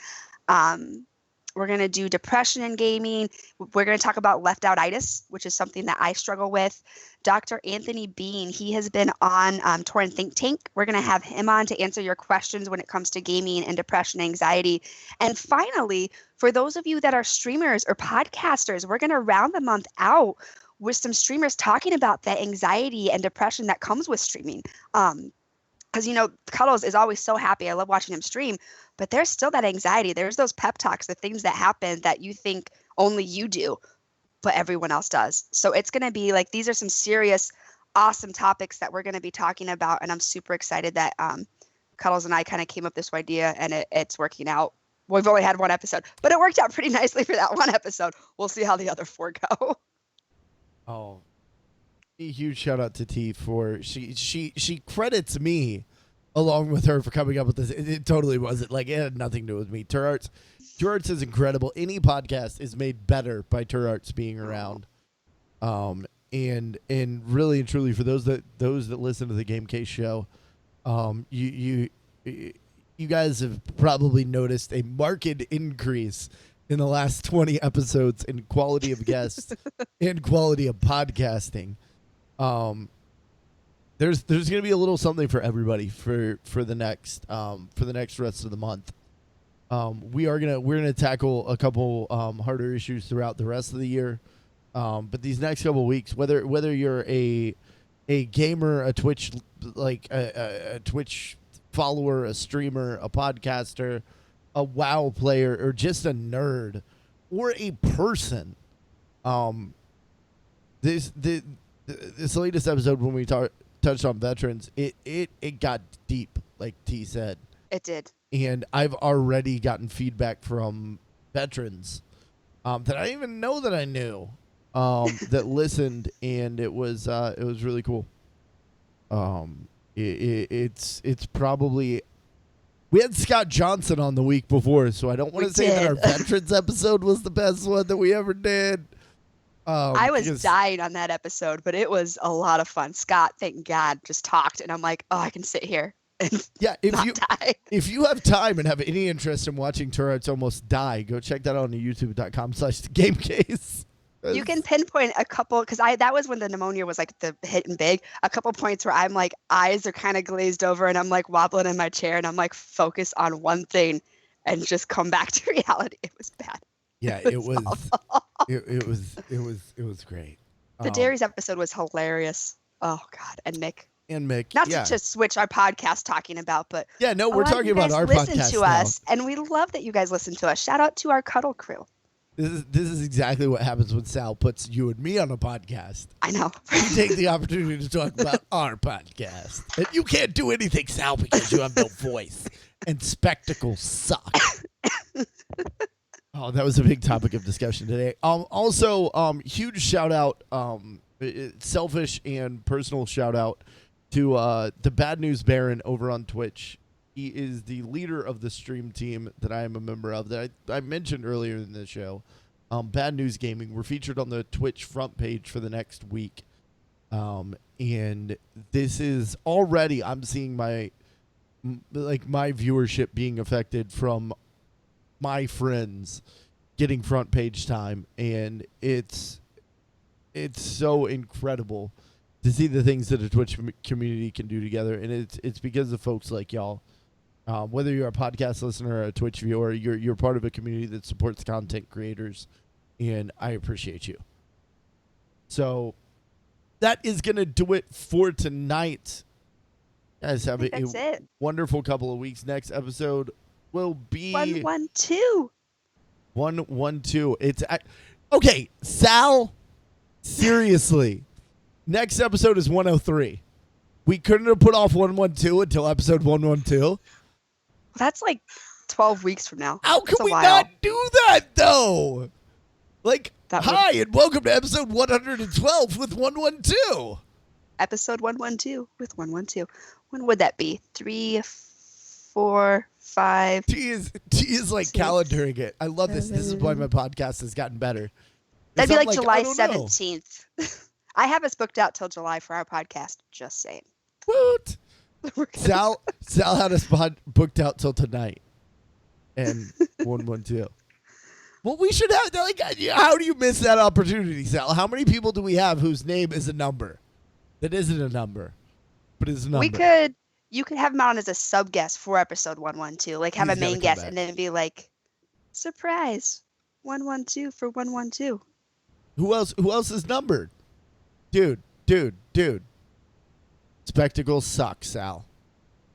We're going to do depression in gaming. We're going to talk about left out-itis, which is something that I struggle with. Dr. Anthony Bean, he has been on Torrent Think Tank. We're going to have him on to answer your questions when it comes to gaming and depression, anxiety. And finally, for those of you that are streamers or podcasters, we're going to round the month out with some streamers talking about that anxiety and depression that comes with streaming. Because, Cuddles is always so happy. I love watching him stream, but there's still that anxiety. There's those pep talks, the things that happen that you think only you do, but everyone else does. So it's going to be like, these are some serious, awesome topics that we're going to be talking about. And I'm super excited that Cuddles and I kind of came up with this idea and it's working out. We've only had one episode, but it worked out pretty nicely for that one episode. We'll see how the other 4 go. Oh, a huge shout out to T for she credits me along with her for coming up with this. It totally wasn't like it had nothing to do with me. Turarts is incredible. Any podcast is made better by Turarts being around. And really and truly for those that listen to the Game Case show, you guys have probably noticed a marked increase in the last 20 episodes in quality of guests and quality of podcasting. There's going to be a little something for everybody for the next rest of the month. We're gonna tackle a couple harder issues throughout the rest of the year. But these next couple weeks, whether you're a a gamer, a Twitch, like a Twitch follower, a streamer, a podcaster, a WoW player, or just a nerd, or a person. This latest episode when we touched on veterans, it got deep, like T said. It did. And I've already gotten feedback from veterans that I didn't even know that I knew that listened, and it was really cool. It's probably, we had Scott Johnson on the week before, so I don't want to say that our veterans episode was the best one that we ever did. I was dying on that episode, but it was a lot of fun. Scott, thank God, just talked, and I'm like, oh, I can sit here and if you have time and have any interest in watching Turrets Almost Die, go check that out on youtube.com/gamecase. You can pinpoint a couple, because that was when the pneumonia was like the hitting big. A couple points where I'm like, eyes are kind of glazed over, and I'm like wobbling in my chair, and I'm like, focus on one thing, and just come back to reality. It was bad. Yeah, it was great. The Dairies episode was hilarious. Oh God, and Mick. Not to just switch our podcast talking about, but yeah, no, we're talking about our podcast. Listen to us, and we love that you guys listen to us. Shout out to our cuddle crew. This is exactly what happens when Sal puts you and me on a podcast. I know. We take the opportunity to talk about our podcast, and you can't do anything, Sal, because you have no voice, and spectacles suck. Oh, that was a big topic of discussion today. Also, huge shout out, selfish and personal shout out to the Bad News Baron over on Twitch. He is the leader of the stream team that I am a member of that I mentioned earlier in the show. Bad News Gaming. We're featured on the Twitch front page for the next week. And this is already, I'm seeing my viewership being affected from my friends getting front page time, and it's so incredible to see the things that a Twitch community can do together, and it's because of folks like y'all. Whether you're a podcast listener or a Twitch viewer, you're part of a community that supports content creators, and I appreciate you. So that is gonna do it for tonight. Guys, have a wonderful couple of weeks. Next episode will be 112. 112. It's okay, Sal. Seriously, next episode is 103. We couldn't have put off 112 until episode 112. Well, that's like 12 weeks from now. How can we not do that though? Like, hi and welcome to episode 112 with 112. Episode 112 with 112. When would that be? 3, 4, 5. T is like 6, calendaring it. I love this. This is why my podcast has gotten better. That'd be like July 17th. I have us booked out till July for our podcast. Just saying. Woot! Sal had us booked out till tonight. And 112. Well, we should have, like, how do you miss that opportunity, Sal? How many people do we have whose name is a number? That isn't a number, but is a number. You could have him on as a sub guest for episode 112. Like, have a main guest and then be like, surprise, 112 for 112. Who else is numbered? Dude. Spectacles suck, Sal.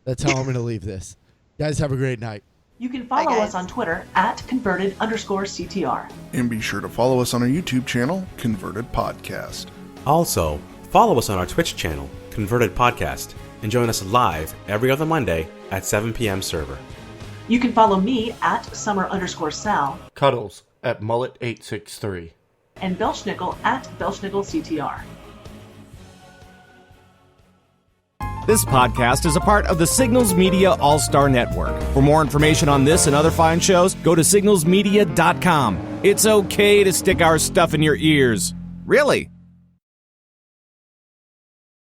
That's how I'm going to leave this. Guys, have a great night. You can follow us on Twitter at @converted_CTR. And be sure to follow us on our YouTube channel, Converted Podcast. Also, follow us on our Twitch channel, Converted Podcast, and join us live every other Monday at 7 p.m. server. You can follow me at @Summer_Sal. Cuddles at Mullet863. And Belschnickel at BelschnickelCTR. This podcast is a part of the Signals Media All-Star Network. For more information on this and other fine shows, go to signalsmedia.com. It's okay to stick our stuff in your ears. Really?